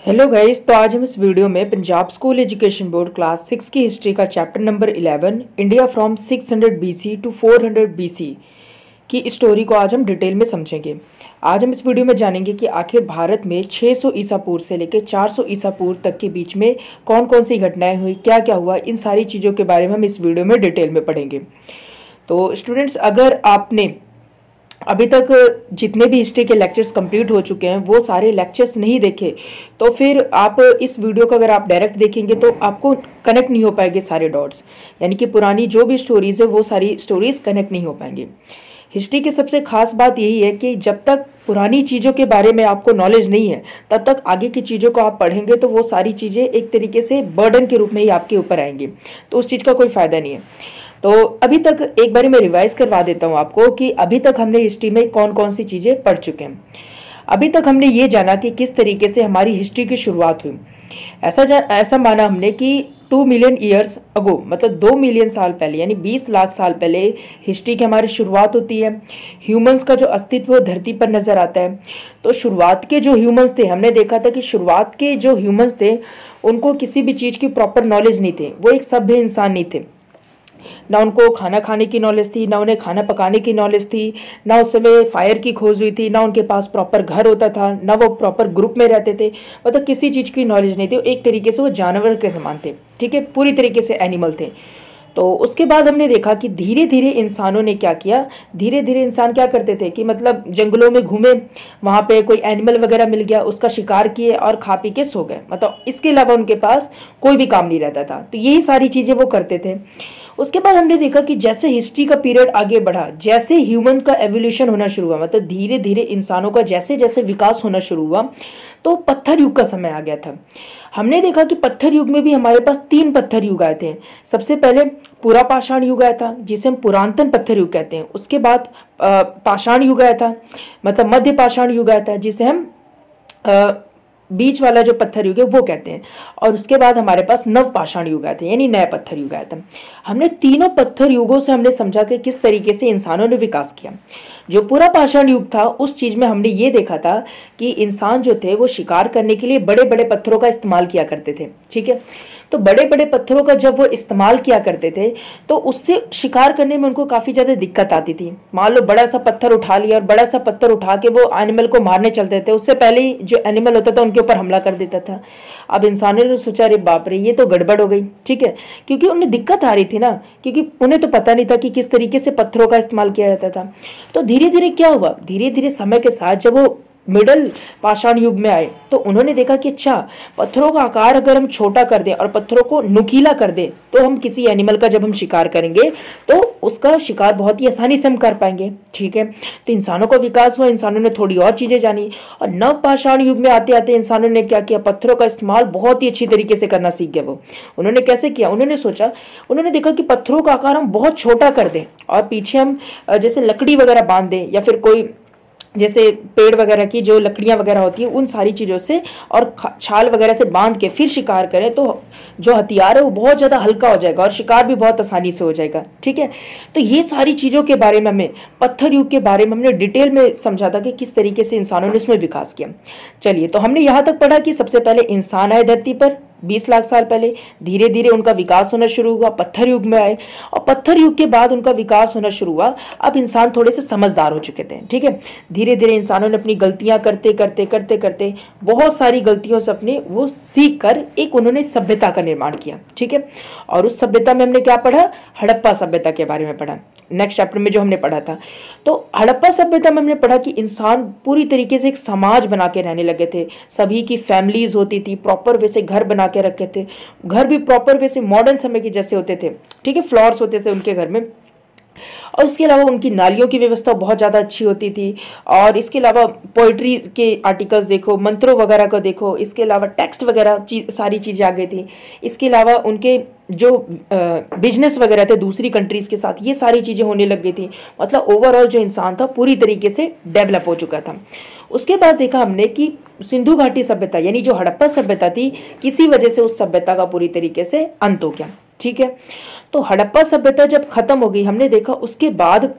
Hello guys, तो आज हम इस वीडियो में Punjab school education board class 6 की हिस्ट्री का chapter number 11 India from 600 BC to 400 BC की स्टोरी को आज हम डिटेल में समझेंगे। आज हम इस वीडियो में जानेंगे कि आखिर भारत में 600 ईसा पूर्व से लेकर 400 ईसा पूर्व तक के बीच में कौन कौन सी घटनाएं हुई, क्या क्या हुआ, इन सारी चीज़ों के बारे में हम इस वीडियो में डिटेल में पढ़ेंगे। तो स्टूडेंट्स, अगर आपने अभी तक जितने भी हिस्ट्री के लेक्चर्स कंप्लीट हो चुके हैं वो सारे लेक्चर्स नहीं देखे, तो फिर आप इस वीडियो को अगर आप डायरेक्ट देखेंगे तो आपको कनेक्ट नहीं हो पाएंगे सारे डॉट्स, यानी कि पुरानी जो भी स्टोरीज़ है वो सारी स्टोरीज़ कनेक्ट नहीं हो पाएंगी। हिस्ट्री की सबसे खास बात यही है कि जब तक पुरानी चीज़ों के बारे में आपको नॉलेज नहीं है तब तक आगे की चीज़ों को आप पढ़ेंगे तो वो सारी चीज़ें एक तरीके से बर्डन के रूप में ही आपके ऊपर आएंगी, तो उस चीज़ का कोई फ़ायदा नहीं है। तो अभी तक एक बार मैं रिवाइज करवा देता हूँ आपको कि अभी तक हमने हिस्ट्री में कौन कौन सी चीज़ें पढ़ चुके हैं। अभी तक हमने ये जाना कि किस तरीके से हमारी हिस्ट्री की शुरुआत हुई। ऐसा माना हमने कि 2 मिलियन ईयर्स अगो, मतलब 2 मिलियन साल पहले, यानी 20 लाख साल पहले हिस्ट्री की हमारी शुरुआत होती है। ह्यूमंस का जो अस्तित्व धरती पर नज़र आता है, तो शुरुआत के जो ह्यूमंस थे, हमने देखा था कि शुरुआत के जो ह्यूमंस थे उनको किसी भी चीज़ की प्रॉपर नॉलेज नहीं थे, वो एक सभ्य इंसान नहीं थे। ना उनको खाना खाने की नॉलेज थी, ना उन्हें खाना पकाने की नॉलेज थी, ना उस समय फायर की खोज हुई थी, ना उनके पास प्रॉपर घर होता था, ना वो प्रॉपर ग्रुप में रहते थे, मतलब किसी चीज़ की नॉलेज नहीं थी। एक तरीके से वो जानवर के समान थे, ठीक है, पूरी तरीके से एनिमल थे। तो उसके बाद हमने देखा कि धीरे धीरे इंसानों ने क्या किया, धीरे धीरे इंसान क्या करते थे कि मतलब जंगलों में घूमे, वहाँ पे कोई एनिमल वगैरह मिल गया, उसका शिकार किए और खा पी के सो गए, मतलब इसके अलावा उनके पास कोई भी काम नहीं रहता था। तो यही सारी चीज़ें वो करते थे। उसके बाद हमने देखा कि जैसे हिस्ट्री का पीरियड आगे बढ़ा, जैसे ह्यूमन का एवोल्यूशन होना शुरू हुआ, मतलब धीरे धीरे इंसानों का जैसे जैसे विकास होना शुरू हुआ, तो पत्थर युग का समय आ गया था। हमने देखा कि पत्थर युग में भी हमारे पास 3 पत्थर युग आए थे। सबसे पहले पूरा पाषाण युग आया था, जिसे हम पुरातन पत्थर युग कहते हैं। उसके बाद पाषाण युग आया था, मतलब मध्य पाषाण युग आया था, जिसे हम बीच वाला जो पत्थर युग है वो कहते हैं। और उसके बाद हमारे पास नव पाषाण युग आए थे, यानी नया पत्थर युग आया था। हमने तीनों पत्थर युगों से हमने समझा कि किस तरीके से इंसानों ने विकास किया। जो पूरा पाषाण युग था उस चीज़ में हमने ये देखा था कि इंसान जो थे वो शिकार करने के लिए बड़े बड़े पत्थरों का इस्तेमाल किया करते थे, ठीक है। तो बड़े बड़े पत्थरों का जब वो इस्तेमाल किया करते थे तो उससे शिकार करने में उनको काफ़ी ज़्यादा दिक्कत आती थी। मान लो बड़ा सा पत्थर उठा लिया और बड़ा सा पत्थर उठा के वो एनिमल को मारने चलते थे, उससे पहले ही जो एनिमल होता था उनके ऊपर हमला कर देता था। अब इंसानों ने सोचा, अरे बाप रे, ये तो गड़बड़ हो गई, ठीक है, क्योंकि उन्हें दिक्कत आ रही थी ना, क्योंकि उन्हें तो पता नहीं था कि किस तरीके से पत्थरों का इस्तेमाल किया जाता था। तो धीरे धीरे क्या हुआ, धीरे धीरे समय के साथ जब वो मिडल पाषाण युग में आए तो उन्होंने देखा कि अच्छा, पत्थरों का आकार अगर हम छोटा कर दें और पत्थरों को नुकीला कर दें तो हम किसी एनिमल का जब हम शिकार करेंगे तो उसका शिकार बहुत ही आसानी से हम कर पाएंगे, ठीक है। तो इंसानों का विकास हुआ, इंसानों ने थोड़ी और चीज़ें जानी, और नव पाषाण युग में आते आते इंसानों ने क्या किया, पत्थरों का इस्तेमाल बहुत ही अच्छी तरीके से करना सीख गए। वो उन्होंने कैसे किया, उन्होंने सोचा, उन्होंने देखा कि पत्थरों का आकार हम बहुत छोटा कर दें और पीछे हम जैसे लकड़ी वगैरह बांध दें, या फिर कोई जैसे पेड़ वगैरह की जो लकड़ियां वगैरह होती हैं उन सारी चीज़ों से और छाल वगैरह से बांध के फिर शिकार करें तो जो हथियार है वो बहुत ज़्यादा हल्का हो जाएगा और शिकार भी बहुत आसानी से हो जाएगा, ठीक है। तो ये सारी चीज़ों के बारे में हमें, पत्थर युग के बारे में हमने डिटेल में समझा था कि किस तरीके से इंसानों ने उसमें विकास किया। चलिए, तो हमने यहाँ तक पढ़ा कि सबसे पहले इंसान आए धरती पर 20 लाख साल पहले, धीरे धीरे उनका विकास होना शुरू हुआ, पत्थर युग में आए, और पत्थर युग के बाद उनका विकास होना शुरू हुआ। अब इंसान थोड़े से समझदार हो चुके थे, ठीक है। धीरे धीरे इंसानों ने अपनी गलतियां करते करते करते करते बहुत सारी गलतियों से अपने वो सीख कर एक उन्होंने सभ्यता का निर्माण किया, ठीक है। और उस सभ्यता में हमने क्या पढ़ा, हड़प्पा सभ्यता के बारे में पढ़ा, नेक्स्ट चैप्टर में जो हमने पढ़ा था। तो हड़प्पा सभ्यता में हमने पढ़ा कि इंसान पूरी तरीके से एक समाज बना के रहने लगे थे, सभी की फैमिलीज होती थी, प्रॉपर वैसे घर बना के रखे थे, घर भी प्रॉपर वैसे मॉडर्न समय के जैसे होते थे, ठीक है, फ्लोर्स होते थे उनके घर में। और इसके अलावा उनकी नालियों की व्यवस्था बहुत ज़्यादा अच्छी होती थी। और इसके अलावा पोइट्री के आर्टिकल्स देखो, मंत्रों वगैरह को देखो, इसके अलावा टेक्स्ट वगैरह सारी चीज़ें आ गई थी। इसके अलावा उनके जो बिजनेस वगैरह थे दूसरी कंट्रीज़ के साथ, ये सारी चीज़ें होने लग गई थी। मतलब ओवरऑल जो इंसान था पूरी तरीके से डेवलप हो चुका था। उसके बाद देखा हमने कि सिंधु घाटी सभ्यता, यानी जो हड़प्पा सभ्यता थी, किसी वजह से उस सभ्यता का पूरी तरीके से अंत हो गया, ठीक है। तो हड़प्पा सभ्यता जब खत्म हो गई, हमने देखा उसके बाद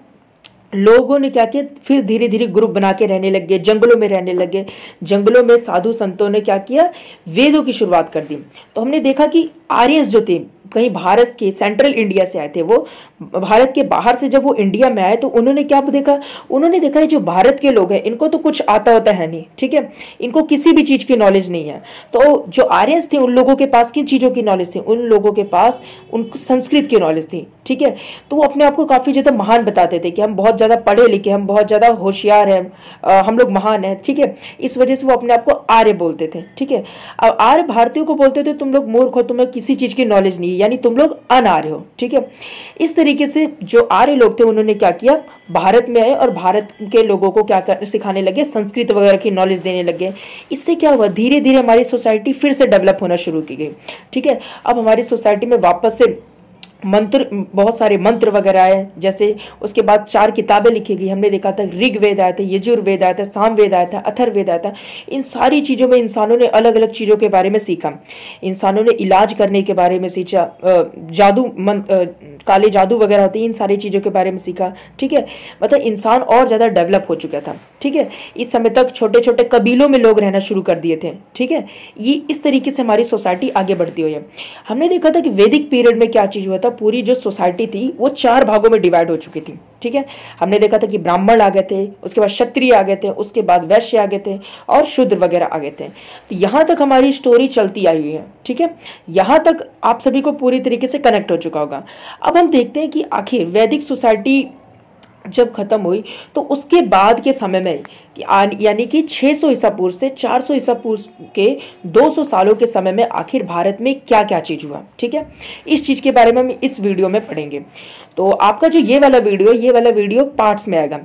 लोगों ने क्या किया, फिर धीरे धीरे ग्रुप बना के रहने लगे, जंगलों में रहने लगे। जंगलों में साधु संतों ने क्या किया, वेदों की शुरुआत कर दी। तो हमने देखा कि आर्यंस जो थे कहीं भारत के सेंट्रल इंडिया से आए थे, वो भारत के बाहर से जब वो इंडिया में आए तो उन्होंने क्या देखा, उन्होंने देखा है जो भारत के लोग हैं इनको तो कुछ आता होता है नहीं, ठीक है, इनको किसी भी चीज़ की नॉलेज नहीं है। तो जो आर्यंस थे उन लोगों के पास किन चीज़ों की नॉलेज थी, उन लोगों के पास उनको संस्कृत की नॉलेज थी, ठीक है। तो वो अपने आप को काफ़ी ज़्यादा महान बताते थे कि हम बहुत ज़्यादा पढ़े लिखे, हम बहुत ज़्यादा होशियार हैं, हम लोग महान हैं, ठीक है। इस वजह से वो अपने आप को आर्य बोलते थे, ठीक है। अब आर्य भारतीयों को बोलते थे तुम लोग मूर्ख हो, तुम्हें किसी चीज़ की नॉलेज नहीं है, यानी तुम लोग अनार्य हो, ठीक है। इस तरीके से जो आर्य लोग थे उन्होंने क्या किया, भारत में आए और भारत के लोगों को क्या सिखाने लगे, संस्कृत वगैरह की नॉलेज देने लगे। इससे क्या हुआ, धीरे धीरे हमारी सोसाइटी फिर से डेवलप होना शुरू की गई, ठीक है। अब हमारी सोसाइटी में वापस से मंत्र, बहुत सारे मंत्र वगैरह आए, जैसे उसके बाद 4 किताबें लिखी गई। हमने देखा था ऋग्वेद आया था, यजुर्वेद आया था, सामवेद आया था, अथर्ववेद आया था। इन सारी चीज़ों में इंसानों ने अलग अलग चीज़ों के बारे में सीखा। इंसानों ने इलाज करने के बारे में सीखा, जादू काले जादू वगैरह होती है, इन सारी चीज़ों के बारे में सीखा, ठीक है। मतलब इंसान और ज़्यादा डेवलप हो चुका था, ठीक है। इस समय तक छोटे छोटे कबीलों में लोग रहना शुरू कर दिए थे, ठीक है। ये इस तरीके से हमारी सोसाइटी आगे बढ़ती हुई है। हमने देखा था कि वैदिक पीरियड में क्या चीज़ हुआ था, पूरी जो सोसाइटी थी वो 4 भागों में डिवाइड हो चुकी थी, ठीक है। हमने देखा था कि ब्राह्मण आ गए थे, उसके बाद क्षत्रिय आ गए थे, उसके बाद वैश्य आ गए थे और शूद्र वगैरह आ गए थे। तो यहाँ तक हमारी स्टोरी चलती आई हुई है, ठीक है। यहाँ तक आप सभी को पूरी तरीके से कनेक्ट हो चुका होगा। अब हम देखते हैं कि आखिर वैदिक सोसाइटी जब खत्म हुई तो उसके बाद के समय में यानी कि 600 ईसा पूर्व से 400 ईसा पूर्व के 200 सालों के समय में आखिर भारत में क्या क्या चीज़ हुआ, ठीक है। इस चीज़ के बारे में हम इस वीडियो में पढ़ेंगे। तो आपका जो ये वाला वीडियो पार्ट्स में आएगा,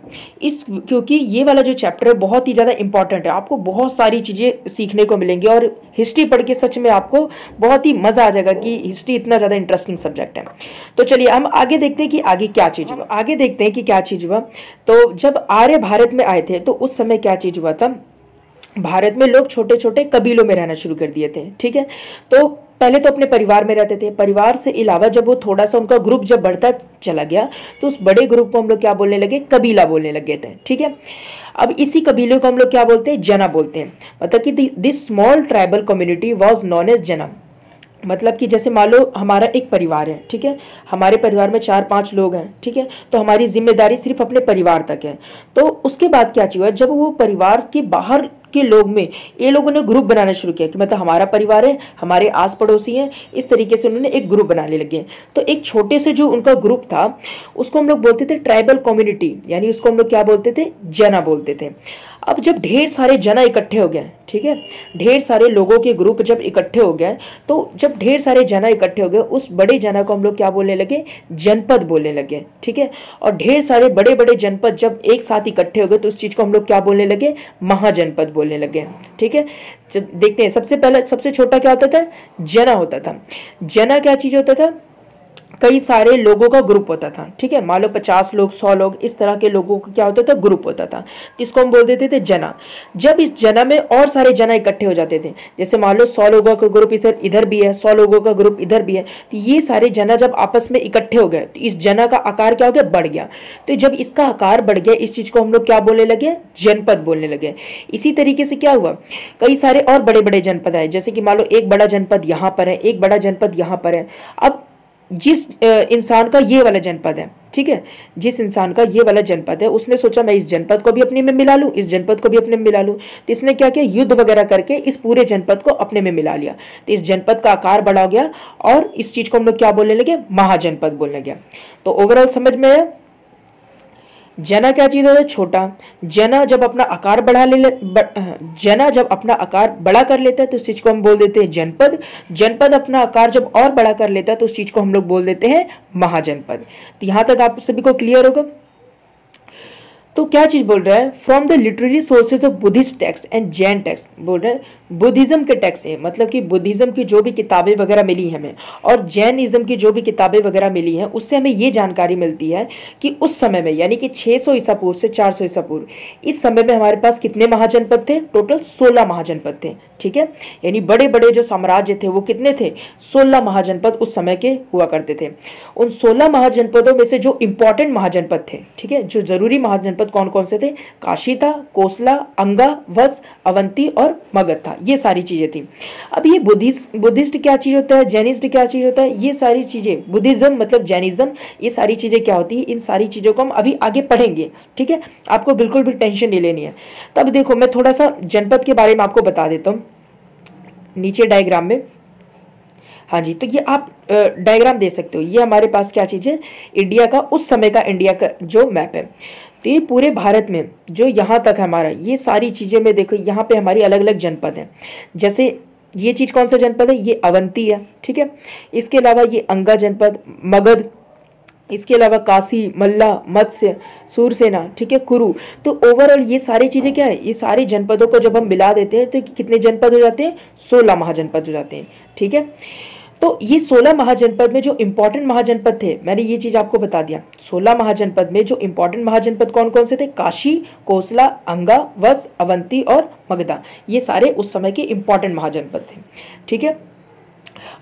क्योंकि ये वाला जो चैप्टर है बहुत ही ज़्यादा इंपॉर्टेंट है। आपको बहुत सारी चीज़ें सीखने को मिलेंगी और हिस्ट्री पढ़ के सच में आपको बहुत ही मज़ा आ जाएगा कि हिस्ट्री इतना ज़्यादा इंटरेस्टिंग सब्जेक्ट है। तो चलिए हम आगे देखते हैं कि आगे क्या चीज़ हुआ। आगे देखते हैं कि क्या चीज़ हुआ। तो जब आर्य भारत में आए थे तो उस समय क्या चीज़ हुआ था, भारत में लोग छोटे छोटे कबीलों में रहना शुरू कर दिए थे, ठीक है। तो पहले तो अपने परिवार में रहते थे, परिवार से अलावा जब वो थोड़ा सा उनका ग्रुप जब बढ़ता चला गया तो उस बड़े ग्रुप को हम लोग क्या बोलने लगे, कबीला बोलने लगे थे, ठीक है। अब इसी कबीले को हम लोग क्या बोलते हैं, जना बोलते हैं। मतलब कि this small tribal community was known as jana. मतलब कि जैसे मान लो हमारा एक परिवार है, ठीक है, हमारे परिवार में 4-5 लोग हैं, ठीक है। तो हमारी जिम्मेदारी सिर्फ अपने परिवार तक है। तो उसके बाद क्या चीज़ हुआ, जब वो परिवार के बाहर के लोग में ये लोगों ने ग्रुप बनाना शुरू किया कि मतलब हमारा परिवार है, हमारे आस पड़ोसी हैं, इस तरीके से उन्होंने एक ग्रुप बनाने लगे। तो एक छोटे से जो उनका ग्रुप था उसको हम लोग बोलते थे ट्राइबल कम्युनिटी, यानी उसको हम लोग क्या बोलते थे, जना बोलते थे। अब जब ढेर सारे जना इकट्ठे हो गए, ठीक है, ढेर सारे लोगों के ग्रुप जब इकट्ठे हो गए, तो जब ढेर सारे जना इकट्ठे हो गए उस बड़े जना को हम लोग क्या बोलने लगे, जनपद बोलने लगे, ठीक है। और ढेर सारे बड़े बड़े जनपद जब एक साथ इकट्ठे हो गए तो उस चीज़ को हम लोग क्या बोलने लगे, महाजनपद बोलने लगे, ठीक है। देखते हैं सबसे पहले सबसे छोटा क्या होता था, जना होता था। जना क्या चीज़ होता था, कई सारे लोगों का ग्रुप होता था, ठीक है। मान लो 50 लोग, 100 लोग, इस तरह के लोगों का क्या होता था, ग्रुप होता था, इसको हम बोल देते थे जना। जब इस जना में और सारे जना इकट्ठे हो जाते थे, जैसे मान लो 100 लोगों का ग्रुप इधर भी है, 100 लोगों का ग्रुप इधर भी है, तो ये सारे जना जब आपस में इकट्ठे हो गए तो इस जना का आकार क्या हो गया, बढ़ गया। तो जब इसका आकार बढ़ गया इस चीज़ को हम लोग क्या बोलने लगे, जनपद बोलने लगे। इसी तरीके से क्या हुआ, कई सारे और बड़े बड़े जनपद आए, जैसे कि मान लो एक बड़ा जनपद यहाँ पर है, एक बड़ा जनपद यहाँ पर है। अब जिस इंसान का ये वाला जनपद है, ठीक है, जिस इंसान का ये वाला जनपद है उसने सोचा मैं इस जनपद को भी अपने में मिला लूँ, इस जनपद को भी अपने में मिला लूँ। तो इसने क्या किया, युद्ध वगैरह करके इस पूरे जनपद को अपने में मिला लिया। तो इस जनपद का आकार बढ़ा गया और इस चीज़ को हम लोग क्या बोलने लगे, महाजनपद बोलने गया। तो ओवरऑल समझ में आया, जना क्या चीज है, छोटा। जना जब अपना आकार जना जब अपना आकार बड़ा कर लेता है तो उस चीज को हम बोल देते हैं जनपद। जनपद अपना आकार जब और बड़ा कर लेता है तो उस चीज को हम लोग बोल देते हैं महाजनपद। तो यहां तक आप सभी को क्लियर होगा। तो क्या चीज बोल रहा है, from the literary sources of Buddhist text and Jain text, बोल रहा है बुद्धिज़्म के टेक्स्ट हैं, मतलब कि बुद्धिज़्म की जो भी किताबें वगैरह मिली हैं हमें, और जैनिज़्म की जो भी किताबें वगैरह मिली हैं, उससे हमें ये जानकारी मिलती है कि उस समय में, यानी कि 600 ईसा पूर्व से 400 ईसा पूर्व, इस समय में हमारे पास कितने महाजनपद थे? टोटल 16 महाजनपद थे। ठीक है, यानी बड़े बड़े जो साम्राज्य थे वो कितने थे? 16 महाजनपद उस समय के हुआ करते थे। उन 16 महाजनपदों में से जो इंपॉर्टेंट महाजनपद थे, ठीक है, जो जरूरी महाजनपद कौन कौन से थे? काशी था, कोसला, अंगा, वत्स, अवंती और मगध था। ये सारी चीजें थी। अब ये बुद्धिस्ट क्या चीज होता है, जैनिस्ट क्या चीज होता है, ये सारी चीजें, बुद्धिज्म मतलब जैनिज्म, ये सारी चीजें क्या होती है, इन सारी चीजों को हम अभी आगे पढ़ेंगे। ठीक है, आपको बिल्कुल भी टेंशन नहीं लेनी है। तब देखो मैं थोड़ा सा जनपद के बारे में आपको बता देता हूँ नीचे डायग्राम में। हाँ जी, तो ये आप डायग्राम दे सकते हो। ये हमारे पास क्या चीज़ है? इंडिया का, उस समय का इंडिया का जो मैप है। तो ये पूरे भारत में जो यहाँ तक है हमारा, ये सारी चीज़ें में देखो, यहाँ पे हमारी अलग अलग जनपद हैं। जैसे ये चीज़ कौन सा जनपद है? ये अवंती है। ठीक है, इसके अलावा ये अंगा जनपद, मगध, इसके अलावा काशी, मल्ला, मत्स्य, सूरसेना, ठीक है, कुरु। तो ओवरऑल ये सारी चीज़ें क्या है, ये सारी जनपदों को जब हम मिला देते हैं तो कितने जनपद हो जाते हैं? 16 महाजनपद हो जाते हैं। ठीक है, तो ये 16 महाजनपद में जो इंपॉर्टेंट महाजनपद थे, मैंने ये चीज़ आपको बता दिया। 16 महाजनपद में जो इंपॉर्टेंट महाजनपद कौन कौन से थे? काशी, कोसला, अंगा, वत्स, अवंती और मगधा। ये सारे उस समय के इंपॉर्टेंट महाजनपद थे। ठीक है,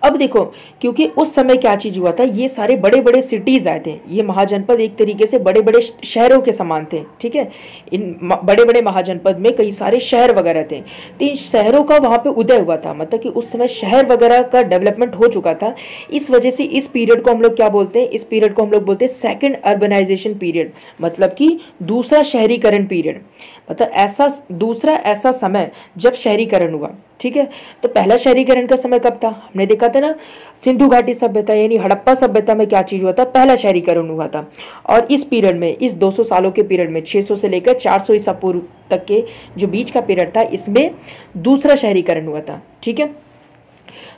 अब देखो, क्योंकि उस समय क्या चीज हुआ था, ये सारे बड़े बड़े सिटीज आए थे। ये महाजनपद एक तरीके से बड़े बड़े शहरों के समान थे। ठीक है, इन बड़े बड़े महाजनपद में कई सारे शहर वगैरह थे। तो इन शहरों का वहां पे उदय हुआ था, मतलब कि उस समय शहर वगैरह का डेवलपमेंट हो चुका था। इस वजह से इस पीरियड को हम लोग क्या बोलते हैं? इस पीरियड को हम लोग बोलते हैं सेकेंड अर्बनाइजेशन पीरियड, मतलब कि दूसरा शहरीकरण पीरियड। मतलब ऐसा दूसरा ऐसा समय जब शहरीकरण हुआ। ठीक है, तो पहला शहरीकरण का समय कब था? हमने देखा था ना, सिंधु घाटी सभ्यता यानी हड़प्पा सभ्यता में क्या चीज हुआ था? पहला शहरीकरण हुआ था। और इस पीरियड में, इस 200 सालों के पीरियड में, 600 से लेकर 400 ईसा पूर्व तक के जो बीच का पीरियड था, इसमें दूसरा शहरीकरण हुआ था। ठीक है,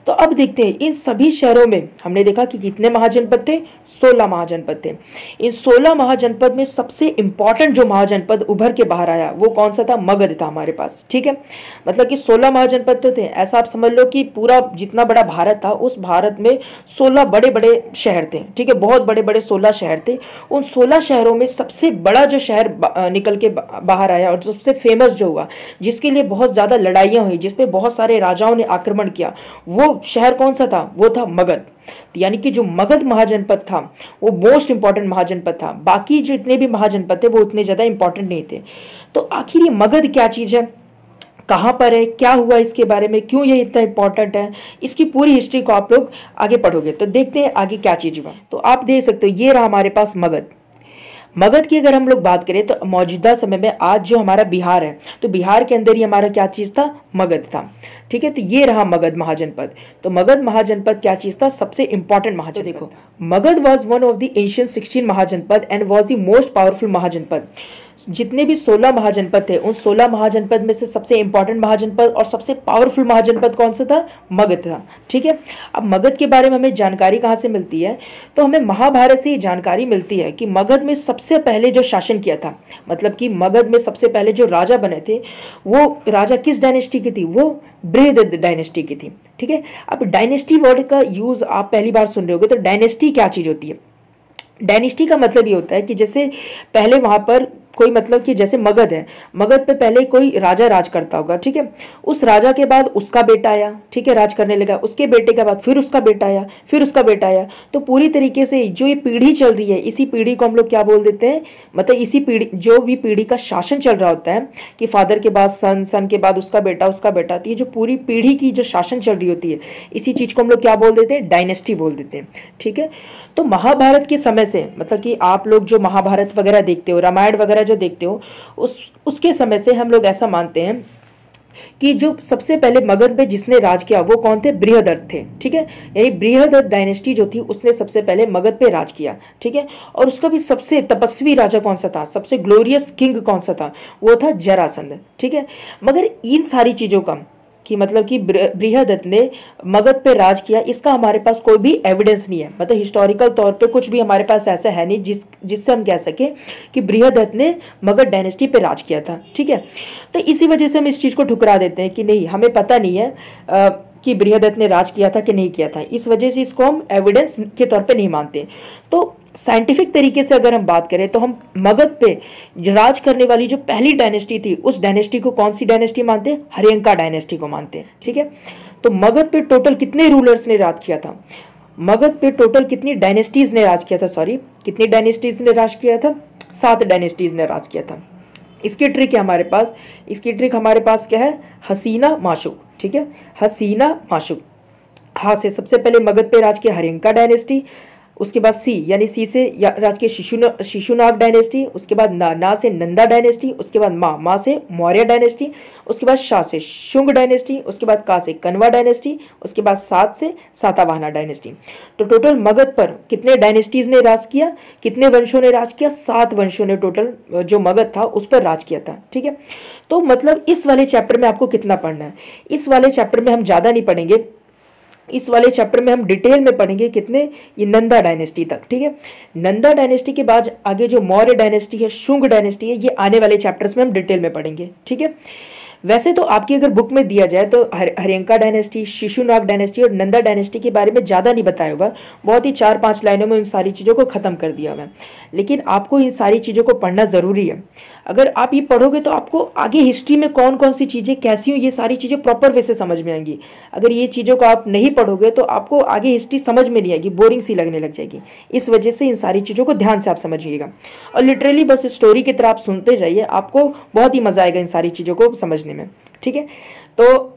तो अब देखते हैं इन सभी शहरों में हमने देखा कि कितने महाजनपद थे? 16 महाजनपद थे। इन 16 महाजनपद में सबसे इंपॉर्टेंट जो महाजनपद उभर के बाहर आया वो कौन सा था? मगध था हमारे पास। ठीक है, मतलब कि 16 महाजनपद तो थे, ऐसा आप समझ लो कि पूरा जितना बड़ा भारत था, उस भारत में 16 बड़े बड़े शहर थे। ठीक है, बहुत बड़े बड़े 16 शहर थे। उन 16 शहरों में सबसे बड़ा जो शहर निकल के बाहर आया और सबसे फेमस जो हुआ, जिसके लिए बहुत ज्यादा लड़ाइयां हुई, जिसपे बहुत सारे राजाओं ने आक्रमण किया, वो शहर कौन सा था? वो था मगध। यानी कि जो मगध महाजनपद था वो मोस्ट इंपॉर्टेंट महाजनपद था। बाकी जो इतने भी महाजनपद थे वो उतने ज्यादा इंपॉर्टेंट नहीं थे। तो आखिर ये मगध क्या चीज है, कहाँ पर है, क्या हुआ इसके बारे में, क्यों ये इतना इंपॉर्टेंट है, इसकी पूरी हिस्ट्री को आप लोग आगे पढ़ोगे तो देखते हैं आगे क्या चीज हुआ। तो आप देख सकते हो, ये रहा हमारे पास मगध। मगध की अगर हम लोग बात करें तो मौजूदा समय में आज जो हमारा बिहार है, तो बिहार के अंदर ही हमारा क्या चीज था? मगध था। ठीक है, तो ये रहा मगध महाजनपद। तो मगध महाजनपद क्या चीज था? सबसे इंपॉर्टेंट महाजनपद। देखो, Magadha was one of the ancient 16 महाजनपद and was the most powerful महाजनपद। जितने भी 16 महाजनपद थे, उन 16 महाजनपद में से सबसे इंपॉर्टेंट महाजनपद और सबसे पावरफुल महाजनपद कौन सा था? मगध था। ठीक है, अब मगध के बारे में हमें जानकारी कहाँ से मिलती है? तो हमें महाभारत से ये जानकारी मिलती है कि मगध में सबसे पहले जो शासन किया था, मतलब कि मगध में सबसे पहले जो राजा बने थे, वो राजा किस डायनेस्टी की थी? वो बृहद डायनेस्टी की थी। ठीक है, अब डायनेस्टी वर्ड का यूज आप पहली बार सुन रहे होगे, तो डायनेस्टी क्या चीज होती है? डायनेस्टी का मतलब ये होता है कि जैसे पहले वहां पर कोई, मतलब कि जैसे मगध है, मगध पे पहले कोई राजा राज करता होगा। ठीक है, उस राजा के बाद उसका बेटा आया, ठीक है, राज करने लगा, उसके बेटे के बाद फिर उसका बेटा आया, फिर उसका बेटा आया। तो पूरी तरीके से जो ये पीढ़ी चल रही है, इसी पीढ़ी को हम लोग क्या बोल देते हैं? मतलब इसी पीढ़ी, जो भी पीढ़ी का शासन चल रहा होता है कि फादर के बाद सन, सन के बाद उसका बेटा, उसका बेटा, तो ये जो पूरी पीढ़ी की जो शासन चल रही होती है, इसी चीज को हम लोग क्या बोल देते हैं? डायनेस्टी बोल देते हैं। ठीक है, तो महाभारत के समय से, मतलब कि आप लोग जो महाभारत वगैरह देखते हो, रामायण वगैरह जो देखते हो, उसके समय से हम लोग ऐसा मानते हैं कि जो सबसे पहले मगध पे जिसने राज किया वो कौन थे? बृहदर्थ थे। ठीक है, यानी बृहदर्थ डायनेस्टी जो थी उसने सबसे पहले मगध पे राज किया। ठीक है, और उसका भी सबसे तपस्वी राजा कौन सा था? सबसे ग्लोरियस किंग कौन सा था? वो था जरासंध। ठीक है, मगर इन सारी चीजों का कि मतलब कि बृहदत्त ने मगध पे राज किया, इसका हमारे पास कोई भी एविडेंस नहीं है। मतलब हिस्टोरिकल तौर पे कुछ भी हमारे पास ऐसा है नहीं जिससे हम कह सकें कि बृहदत्त ने मगध डायनेस्टी पे राज किया था। ठीक है, तो इसी वजह से हम इस चीज़ को ठुकरा देते हैं कि नहीं, हमें पता नहीं है कि बृहदत्त ने राज किया था कि नहीं किया था। इस वजह से इसको हम एविडेंस के तौर पे नहीं मानते। तो साइंटिफिक तरीके से अगर हम बात करें तो हम मगध पे राज करने वाली जो पहली डायनेस्टी थी उस डायनेस्टी को कौन सी डायनेस्टी मानते हैं? हर्यंका डायनेस्टी को मानते हैं। ठीक है, तो मगध पे टोटल कितने रूलर्स ने राज किया था? मगध पे टोटल कितनी डायनेस्टीज ने राज किया था? सॉरी, कितनी डायनेस्टीज ने राज किया था? 7 डायनेस्टीज ने राज किया था। इसकी ट्रिक है हमारे पास, इसकी ट्रिक हमारे पास क्या है? हसीना माशुक। ठीक है, हसीना माशुक। हाँ से सबसे पहले मगध पे राज किया हर्यंका डायनेस्टी, उसके बाद सी यानी सी से राज के शिशुनाग डायनेस्टी, उसके बाद ना से नंदा डायनेस्टी, उसके बाद माँ से मौर्य डायनेस्टी, उसके बाद शाह से शुंग डायनेस्टी, उसके बाद का से कनवा डायनेस्टी, उसके बाद सात से सातवाहना डायनेस्टी। तो टोटल मगध पर कितने डायनेस्टीज ने राज किया, कितने वंशों ने राज किया? 7 वंशों ने टोटल जो मगध था उस पर राज किया था। ठीक है, तो मतलब इस वाले चैप्टर में आपको कितना पढ़ना है? इस वाले चैप्टर में हम ज़्यादा नहीं पढ़ेंगे, इस वाले चैप्टर में हम डिटेल में पढ़ेंगे कितने? ये नंदा डायनेस्टी तक। ठीक है, नंदा डायनेस्टी के बाद आगे जो मौर्य डायनेस्टी है, शुंग डायनेस्टी है, ये आने वाले चैप्टर्स में हम डिटेल में पढ़ेंगे। ठीक है, वैसे तो आपकी अगर बुक में दिया जाए तो हर्यंका डायनेस्टी, शिशुनाग डायनेस्टी और नंदा डायनेस्टी के बारे में ज़्यादा नहीं बताया होगा, बहुत ही 4-5 लाइनों में उन सारी चीज़ों को ख़त्म कर दिया हुआ है। लेकिन आपको इन सारी चीज़ों को पढ़ना ज़रूरी है। अगर आप ये पढ़ोगे तो आपको आगे हिस्ट्री में कौन कौन सी चीज़ें कैसी हो, ये सारी चीज़ें प्रॉपर वे से समझ में आएंगी। अगर ये चीज़ों को आप नहीं पढ़ोगे तो आपको आगे हिस्ट्री समझ में नहीं आएगी, बोरिंग सी लगने लग जाएगी। इस वजह से इन सारी चीज़ों को ध्यान से आप समझिएगा और लिटरली बस स्टोरी की तरह आप सुनते जाइए, आपको बहुत ही मज़ा आएगा इन सारी चीज़ों को समझने में। ठीक है, तो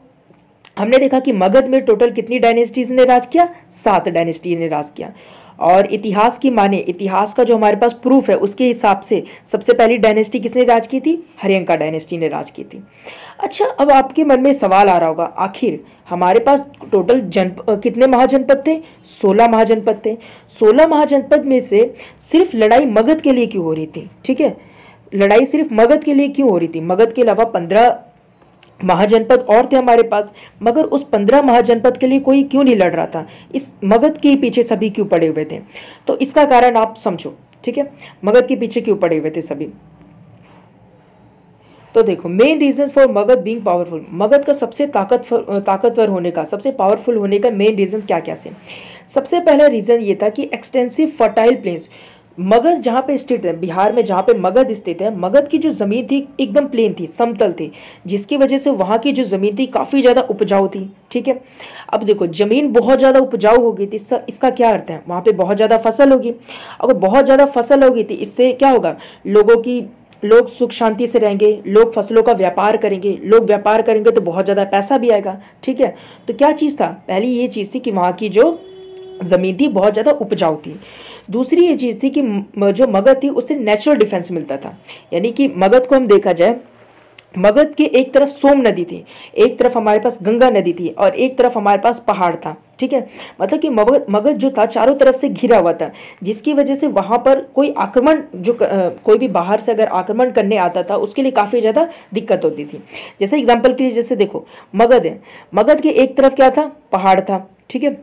हमने देखा कि मगध में टोटल कितनी डायनेस्टीज ने राज किया? 7 डायनेस्टी ने राज किया। और इतिहास की माने, इतिहास का जो हमारे पास प्रूफ है उसके हिसाब से सबसे पहली डायनेस्टी किसने राज की थी? हर्यंका डायनेस्टी ने राज की थी। अच्छा, अब आपके मन में सवाल आ रहा होगा, आखिर हमारे पास टोटल कितने महाजनपद थे? 16 महाजनपद थे। 16 महाजनपद में से सिर्फ लड़ाई मगध के लिए क्यों हो रही थी? ठीक है, लड़ाई सिर्फ मगध के लिए क्यों हो रही थी? मगध के अलावा 15 महाजनपद और थे हमारे पास, मगर उस 15 महाजनपद के लिए कोई क्यों नहीं लड़ रहा था? इस मगध के पीछे सभी क्यों पड़े हुए थे? तो इसका कारण आप समझो। ठीक है, मगध के पीछे क्यों पड़े हुए थे सभी? तो देखो, main reason for Magadha being powerful, Magadha का सबसे ताकतवर होने का, सबसे पावरफुल होने का मेन रीजन क्या क्या से? सबसे पहला रीजन ये था कि एक्सटेंसिव फर्टाइल प्लेन्स। मगध जहाँ पे स्थित है, बिहार में जहाँ पे मगध स्थित है, मगध की जो ज़मीन थी एकदम प्लेन थी, समतल थी, जिसकी वजह से वहाँ की जो ज़मीन थी काफ़ी ज़्यादा उपजाऊ थी। ठीक है, अब देखो ज़मीन बहुत ज़्यादा उपजाऊ हो गई थी, इसका क्या अर्थ है? वहाँ पे बहुत ज़्यादा फसल होगी। अगर बहुत ज़्यादा फसल होगी तो इससे क्या होगा? लोग सुख शांति से रहेंगे, लोग फसलों का व्यापार करेंगे, लोग व्यापार करेंगे तो बहुत ज़्यादा पैसा भी आएगा। ठीक है, तो क्या चीज़ था? पहली ये चीज़ थी कि वहाँ की जो ज़मीन थी बहुत ज़्यादा उपजाऊ थी। दूसरी ये चीज़ थी कि जो मगध थी उससे नेचुरल डिफेंस मिलता था। यानी कि मगध को हम देखा जाए, मगध के एक तरफ सोम नदी थी, एक तरफ हमारे पास गंगा नदी थी और एक तरफ हमारे पास पहाड़ था। ठीक है, मतलब कि मगध जो था चारों तरफ से घिरा हुआ था, जिसकी वजह से वहाँ पर कोई आक्रमण कोई भी बाहर से अगर आक्रमण करने आता था उसके लिए काफ़ी ज़्यादा दिक्कत होती थी। जैसे एग्जाम्पल के लिए जैसे देखो, मगध है, मगध के एक तरफ क्या था? पहाड़ था। ठीक है,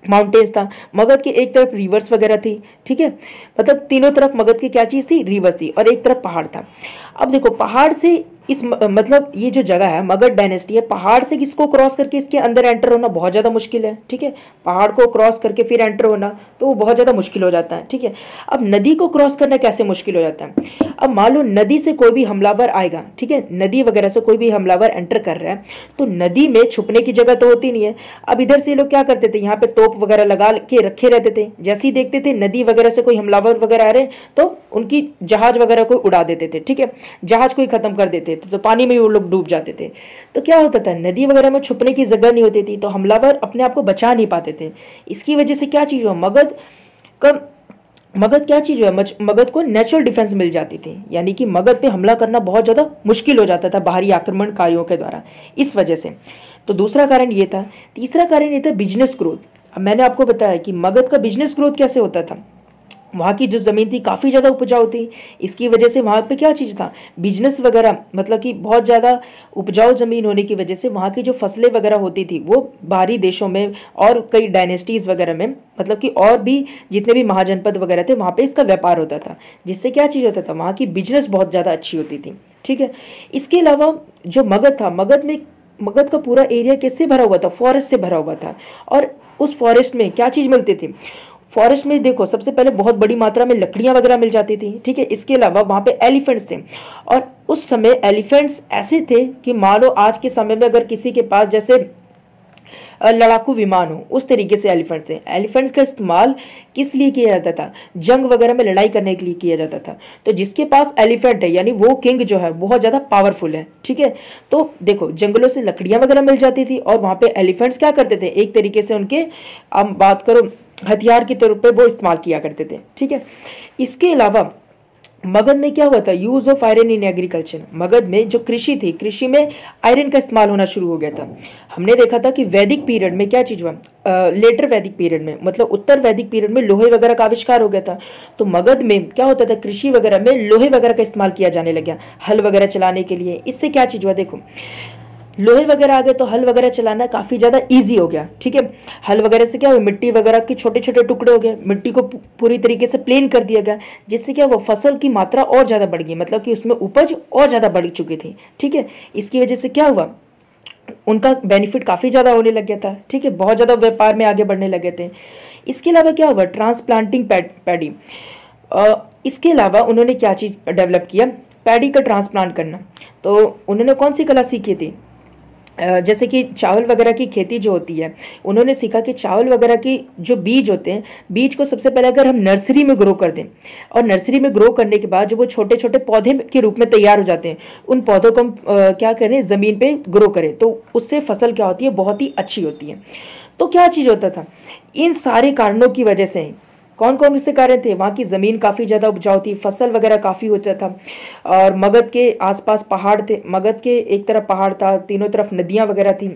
माउंटेन्स था। मगध के एक तरफ रिवर्स वगैरह थी। ठीक है, मतलब तीनों तरफ मगध की क्या चीज़ थी? रिवर्स थी और एक तरफ पहाड़ था। अब देखो, पहाड़ से मतलब ये जो जगह है मगध डायनेस्टी है, पहाड़ से किसको क्रॉस करके इसके अंदर एंटर होना बहुत ज़्यादा मुश्किल है। ठीक है, पहाड़ को क्रॉस करके फिर एंटर होना तो वो बहुत ज़्यादा मुश्किल हो जाता है। ठीक है, अब नदी को क्रॉस करना कैसे मुश्किल हो जाता है? अब मान लो नदी से कोई भी हमलावर आएगा, ठीक है, नदी वगैरह से कोई भी हमलावर एंटर कर रहा है तो नदी में छुपने की जगह तो होती नहीं है। अब इधर से लोग क्या करते थे? यहाँ पे तोप वगैरह लगा के रखे रहते थे, जैसे ही देखते थे नदी वगैरह से कोई हमलावर वगैरह आ रहे हैं तो उनकी जहाज वगैरह को उड़ा देते थे। ठीक है, जहाज को ही खत्म कर देते थे तो पानी में वो लोग डूब जाते थे। तो क्या होता था? नदी वगैरह में छुपने की जगह नहीं होती थी तो हमलावर अपने आप को बचा नहीं पाते थे। इसकी वजह से क्या चीज़ हुआ? मगध क्या चीज़ है? मगध को नेचुरल डिफेंस मिल जाती थी, यानी कि मगध पे हमला करना बहुत ज़्यादा मुश्किल हो जाता था बाहरी आक्रमणकारियों के द्वारा, इस वजह से। तो दूसरा कारण ये था। तीसरा कारण ये था बिजनेस ग्रोथ। अब मैंने आपको बताया कि मगध का बिजनेस ग्रोथ कैसे होता था। वहाँ की जो ज़मीन थी काफ़ी ज़्यादा उपजाऊ थी। इसकी वजह से वहाँ पे क्या चीज़ था, बिजनेस वगैरह, मतलब कि बहुत ज़्यादा उपजाऊ ज़मीन होने की वजह से वहाँ की जो फसलें वगैरह होती थी वो बाहरी देशों में और कई डायनेस्टीज़ वगैरह में, मतलब कि और भी जितने भी महाजनपद वगैरह थे वहाँ पे इसका व्यापार होता था, जिससे क्या चीज़ होता था, वहाँ की बिजनेस बहुत ज़्यादा अच्छी होती थी। ठीक है। इसके अलावा जो मगध था, मगध का पूरा एरिया किससे भरा हुआ था, फॉरेस्ट से भरा हुआ था। और उस फॉरेस्ट में क्या चीज़ मिलती थी, फॉरेस्ट में देखो सबसे पहले बहुत बड़ी मात्रा में लकड़ियां वगैरह मिल जाती थी। ठीक है। इसके अलावा वहाँ पे एलिफेंट्स थे, और उस समय एलिफेंट्स ऐसे थे कि मान लो आज के समय में अगर किसी के पास जैसे लड़ाकू विमान हो, उस तरीके से एलिफेंट्स हैं। एलिफेंट्स का इस्तेमाल किस लिए किया जाता था, जंग वगैरह में लड़ाई करने के लिए किया जाता था। तो जिसके पास एलिफेंट है यानी वो किंग जो है बहुत ज़्यादा पावरफुल है। ठीक है। तो देखो जंगलों से लकड़ियाँ वगैरह मिल जाती थी, और वहाँ पे एलिफेंट्स क्या करते थे, एक तरीके से उनके, अब बात करो हथियार के तौर पे वो इस्तेमाल किया करते थे। ठीक है। इसके अलावा मगध में क्या हुआ था, use of iron in agriculture. Magadh में जो कृषि थी, कृषि में आयरन का इस्तेमाल होना शुरू हो गया था। हमने देखा था कि वैदिक पीरियड में क्या चीज़ हुआ, लेटर वैदिक पीरियड में, मतलब उत्तर वैदिक पीरियड में लोहे वगैरह का आविष्कार हो गया था। तो मगध में क्या होता था, कृषि वगैरह में लोहे वगैरह का इस्तेमाल किया जाने लगा हल वगैरह चलाने के लिए। इससे क्या चीज़ हुआ, देखो लोहे वगैरह आ गए तो हल वगैरह चलाना काफ़ी ज़्यादा इजी हो गया। ठीक है। हल वगैरह से क्या हुआ, मिट्टी वगैरह के छोटे छोटे टुकड़े हो गए, मिट्टी को पूरी तरीके से प्लेन कर दिया गया, जिससे क्या वो फसल की मात्रा और ज़्यादा बढ़ गई, मतलब कि उसमें उपज और ज़्यादा बढ़ चुकी थी। ठीक है। इसकी वजह से क्या हुआ, उनका बेनिफिट काफ़ी ज़्यादा होने लग गया था। ठीक है। बहुत ज़्यादा व्यापार में आगे बढ़ने लगे थे। इसके अलावा क्या हुआ, ट्रांसप्लांटिंग पैडी। इसके अलावा उन्होंने क्या चीज़ डेवलप किया, पैडी का ट्रांसप्लांट करना। तो उन्होंने कौन सी कला सीखी थी, जैसे कि चावल वगैरह की खेती जो होती है, उन्होंने सीखा कि चावल वगैरह की जो बीज होते हैं, बीज को सबसे पहले अगर हम नर्सरी में ग्रो कर दें, और नर्सरी में ग्रो करने के बाद जो वो छोटे छोटे पौधे के रूप में तैयार हो जाते हैं, उन पौधों को हम क्या करें, ज़मीन पे ग्रो करें, तो उससे फसल क्या होती है, बहुत ही अच्छी होती है। तो क्या चीज़ होता था, इन सारे कारणों की वजह से, कौन कौन से कारण थे, वहाँ की ज़मीन काफ़ी ज़्यादा उपजाऊ थी, फसल वगैरह काफ़ी होता था, और मगध के आसपास पहाड़ थे, मगध के एक तरफ पहाड़ था, तीनों तरफ नदियाँ वगैरह थी,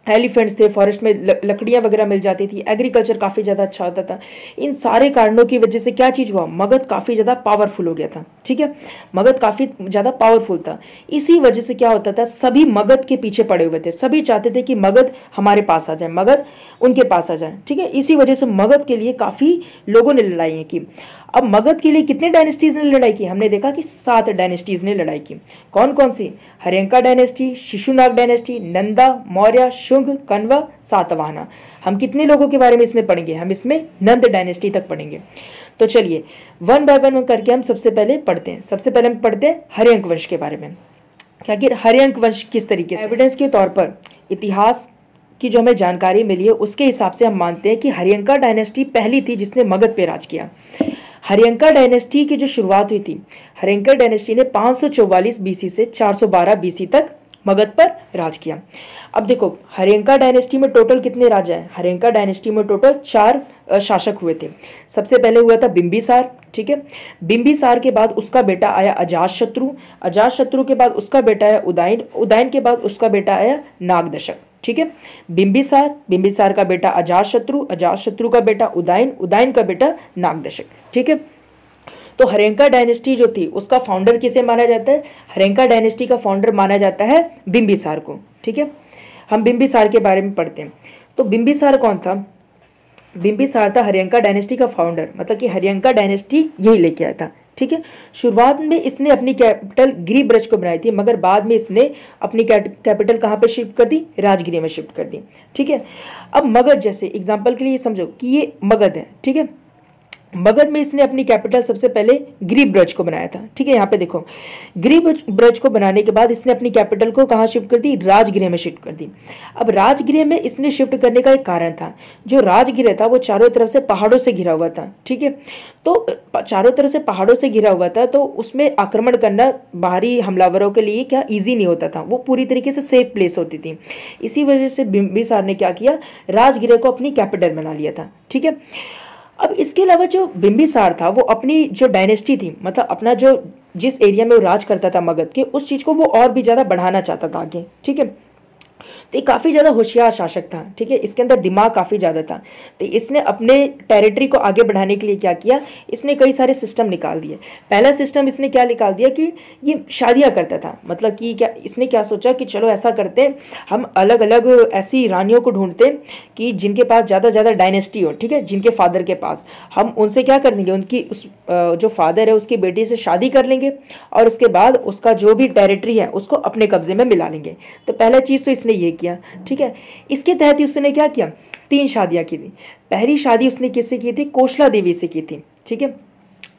एलिफेंट्स थे, फॉरेस्ट में लकड़ियाँ वगैरह मिल जाती थी, एग्रीकल्चर काफ़ी ज़्यादा अच्छा होता था। इन सारे कारणों की वजह से क्या चीज़ हुआ, मगध काफ़ी ज़्यादा पावरफुल हो गया था। ठीक है। मगध काफ़ी ज़्यादा पावरफुल था। इसी वजह से क्या होता था, सभी मगध के पीछे पड़े हुए थे, सभी चाहते थे कि मगध हमारे पास आ जाए, मगध उनके पास आ जाए। ठीक है। इसी वजह से मगध के लिए काफ़ी लोगों ने लड़ाई की। अब मगध के लिए कितने डायनेस्टीज ने लड़ाई की, हमने देखा कि 7 डायनेस्टीज ने लड़ाई की। कौन कौन सी, हर्यंका डायनेस्टी, शिशुनाग डायनेस्टी, नंदा, मौर्य, शुंग, कण्व, सातवाहना। हम कितने लोगों के बारे में इसमें पढ़ेंगे, हम इसमें नंद डायनेस्टी तक पढ़ेंगे। तो चलिए वन बाय वन करके हम सबसे पहले पढ़ते हैं। सबसे पहले हम पढ़ते हैं हर्यंक वंश के बारे में। क्या कि हर्यंक वंश किस तरीके से, एविडेंस के तौर पर, इतिहास की जो हमें जानकारी मिली है उसके हिसाब से हम मानते हैं कि हर्यंका डायनेस्टी पहली थी जिसने मगध पे राज किया। हर्यंका डायनेस्टी की जो शुरुआत हुई थी, हर्यंका डायनेस्टी ने 544 बीसी से 412 बीसी तक मगध पर राज किया। अब देखो हर्यंका डायनेस्टी में टोटल कितने राजा हैं, हर्यंका डायनेस्टी में टोटल 4 शासक हुए थे। सबसे पहले हुआ था बिंबिसार। ठीक है। बिंबिसार के बाद उसका बेटा आया अजातशत्रु, अजातशत्रु के बाद उसका बेटा आया उदयन, उदयन के बाद उसका बेटा आया नागदशक। ठीक है। बिंबिसार, बिंबिसार का बेटा अजातशत्रु, अजातशत्रु का बेटा उदयन, उदयन का बेटा नागदशक। ठीक है। तो हर्यंका डायनेस्टी जो थी उसका फाउंडर किसे माना जाता है, हर्यंका डायनेस्टी का फाउंडर माना जाता है बिंबिसार को। ठीक है। हम बिंबिसार के बारे में पढ़ते हैं। तो बिंबिसार कौन था, बिंबिसार था हर्यंका डायनेस्टी का फाउंडर, मतलब कि हर्यंका डायनेस्टी यही लेके आया था। ठीक है। शुरुआत में इसने अपनी कैपिटल गिरिब्रज को बनाई थी, मगर बाद में इसने अपनी कैपिटल कहाँ पे शिफ्ट कर दी, राजगिरी में शिफ्ट कर दी। ठीक है। अब मगध, जैसे एग्जांपल के लिए समझो कि ये मगध है। ठीक है। मगध में इसने अपनी कैपिटल सबसे पहले गिरिब्रज को बनाया था। ठीक है। यहाँ पे देखो गिरिब्रज को बनाने के बाद इसने अपनी कैपिटल को कहाँ शिफ्ट कर दी, राजगृह में शिफ्ट कर दी। अब राजगृह में इसने शिफ्ट करने का एक कारण था, जो राजगृह था वो चारों तरफ से पहाड़ों से घिरा हुआ था। ठीक है। तो चारों तरफ से पहाड़ों से घिरा हुआ था, तो उसमें आक्रमण करना बाहरी हमलावरों के लिए क्या ईजी नहीं होता था, वो पूरी तरीके से सेफ प्लेस होती थी। इसी वजह से बिंबिसार ने क्या किया, राजगृह को अपनी कैपिटल बना लिया था। ठीक है। अब इसके अलावा जो बिंबिसार था वो अपनी जो डायनेस्टी थी, मतलब अपना जो जिस एरिया में वो राज करता था मगध के, उस चीज़ को वो और भी ज़्यादा बढ़ाना चाहता था आगे। ठीक है। तो ये काफ़ी ज़्यादा होशियार शासक था, ठीक है, इसके अंदर दिमाग काफ़ी ज़्यादा था। तो इसने अपने टेरिटरी को आगे बढ़ाने के लिए क्या किया, इसने कई सारे सिस्टम निकाल दिए। पहला सिस्टम इसने क्या निकाल दिया कि ये शादियाँ करता था, मतलब कि क्या इसने क्या सोचा कि चलो ऐसा करते हैं, हम अलग अलग ऐसी रानियों को ढूंढते हैं कि जिनके पास ज़्यादा डायनेस्टी हो, ठीक है, जिनके फादर के पास, हम उनसे क्या कर देंगे, उनकी उस जो फादर है उसकी बेटी से शादी कर लेंगे और उसके बाद उसका जो भी टेरिटरी है उसको अपने कब्जे में मिला लेंगे। तो पहला चीज़ तो इसने ये किया, ठीक है। इसके तहत उसने क्या किया, 3 शादियां की थी। पहली शादी उसने किससे की थी, कोशला देवी से की थी, ठीक है,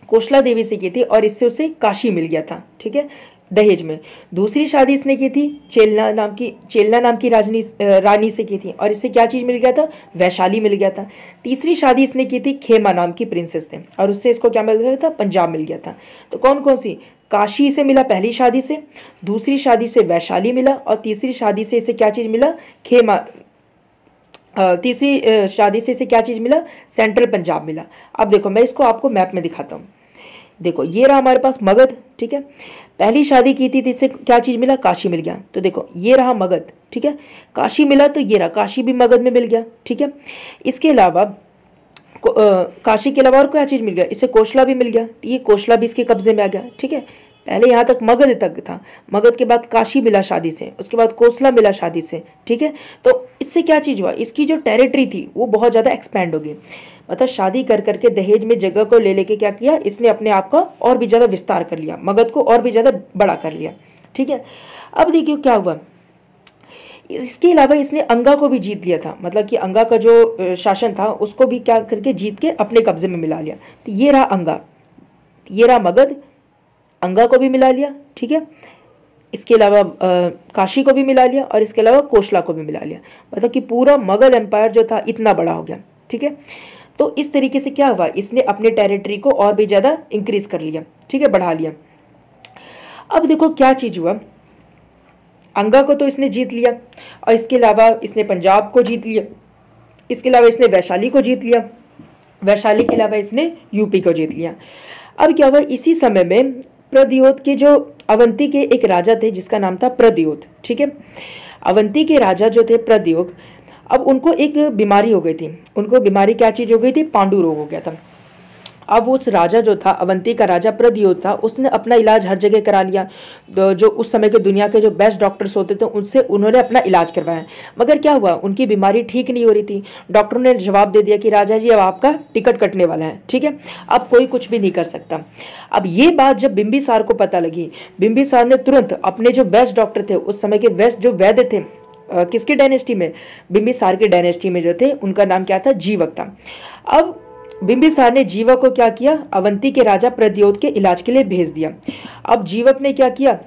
कोशला देवी से की थी और इससे उसे काशी मिल गया था, ठीक है, दहेज में। दूसरी शादी इसने की थी चेलना नाम की रानी से की थी और इससे क्या चीज़ मिल गया था, वैशाली मिल गया था। तीसरी शादी इसने की थी खेमा नाम की प्रिंसेस से और उससे इसको क्या मिल गया था, पंजाब मिल गया था। तो कौन कौन सी, काशी से मिला पहली शादी से, दूसरी शादी से वैशाली मिला और तीसरी शादी से इसे क्या चीज़ मिला, खेमा, तीसरी शादी से इसे क्या चीज़ मिला, सेंट्रल पंजाब मिला। अब देखो मैं इसको आपको मैप में दिखाता हूँ। देखो ये रहा हमारे पास मगध, ठीक है, पहली शादी की थी तो इससे क्या चीज़ मिला, काशी मिल गया। तो देखो ये रहा मगध, ठीक है, काशी मिला तो ये रहा, काशी भी मगध में मिल गया, ठीक है। इसके अलावा काशी के अलावा और क्या चीज़ मिल गया, इससे कोशला भी मिल गया, ये कोशला भी इसके कब्जे में आ गया, ठीक है। पहले यहाँ तक मगध तक था, मगध के बाद काशी मिला शादी से, उसके बाद कोसला मिला शादी से, ठीक है। तो इससे क्या चीज़ हुआ, इसकी जो टेरिटरी थी वो बहुत ज़्यादा एक्सपेंड हो गई, मतलब शादी कर करके दहेज में जगह को ले लेके क्या किया, इसने अपने आप का और भी ज़्यादा विस्तार कर लिया, मगध को और भी ज़्यादा बड़ा कर लिया, ठीक है। अब देखिए क्या हुआ, इसके अलावा इसने अंगा को भी जीत लिया था, मतलब कि अंगा का जो शासन था उसको भी क्या करके जीत के अपने कब्जे में मिला लिया। तो ये रहा अंगा, ये रहा मगध, अंगा को भी मिला लिया, ठीक है। इसके अलावा काशी को भी मिला लिया और इसके अलावा कोशला को भी मिला लिया, मतलब कि पूरा मगध एम्पायर जो था इतना बड़ा हो गया, ठीक है। तो इस तरीके से क्या हुआ, इसने अपने टेरिटरी को और भी ज़्यादा इंक्रीज कर लिया, ठीक है, बढ़ा लिया। अब देखो क्या चीज़ हुआ, अंगा को तो इसने जीत लिया और इसके अलावा इसने पंजाब को जीत लिया, इसके अलावा इसने वैशाली को जीत लिया, वैशाली के अलावा इसने यूपी को जीत लिया। अब क्या हुआ, इसी समय में प्रद्योत के जो अवंती के एक राजा थे जिसका नाम था प्रद्योत, ठीक है, अवंती के राजा जो थे प्रद्योग, अब उनको एक बीमारी हो गई थी, उनको बीमारी क्या चीज़ हो गई थी, पांडु रोग हो गया था। अब उस राजा जो था, अवंती का राजा प्रद्योत था, उसने अपना इलाज हर जगह करा लिया, जो उस समय के दुनिया के जो बेस्ट डॉक्टर्स होते थे उनसे उन्होंने अपना इलाज करवाया, मगर क्या हुआ, उनकी बीमारी ठीक नहीं हो रही थी। डॉक्टरों ने जवाब दे दिया कि राजा जी अब आपका टिकट कटने वाला है, ठीक है, अब कोई कुछ भी नहीं कर सकता। अब ये बात जब बिंबिसार को पता लगी, बिंबिसार ने तुरंत अपने जो बेस्ट डॉक्टर थे उस समय के बेस्ट जो वैद्य थे, किसकी डायनेस्टी में, बिंबिसार के डायनेस्टी में जो थे, उनका नाम क्या था, जीवक था। अब बिंबिसार ने जीवक को क्या किया, अवंती के राजा प्रद्योत के इलाज के लिए भेज दिया। अब जीवक ने क्या किया,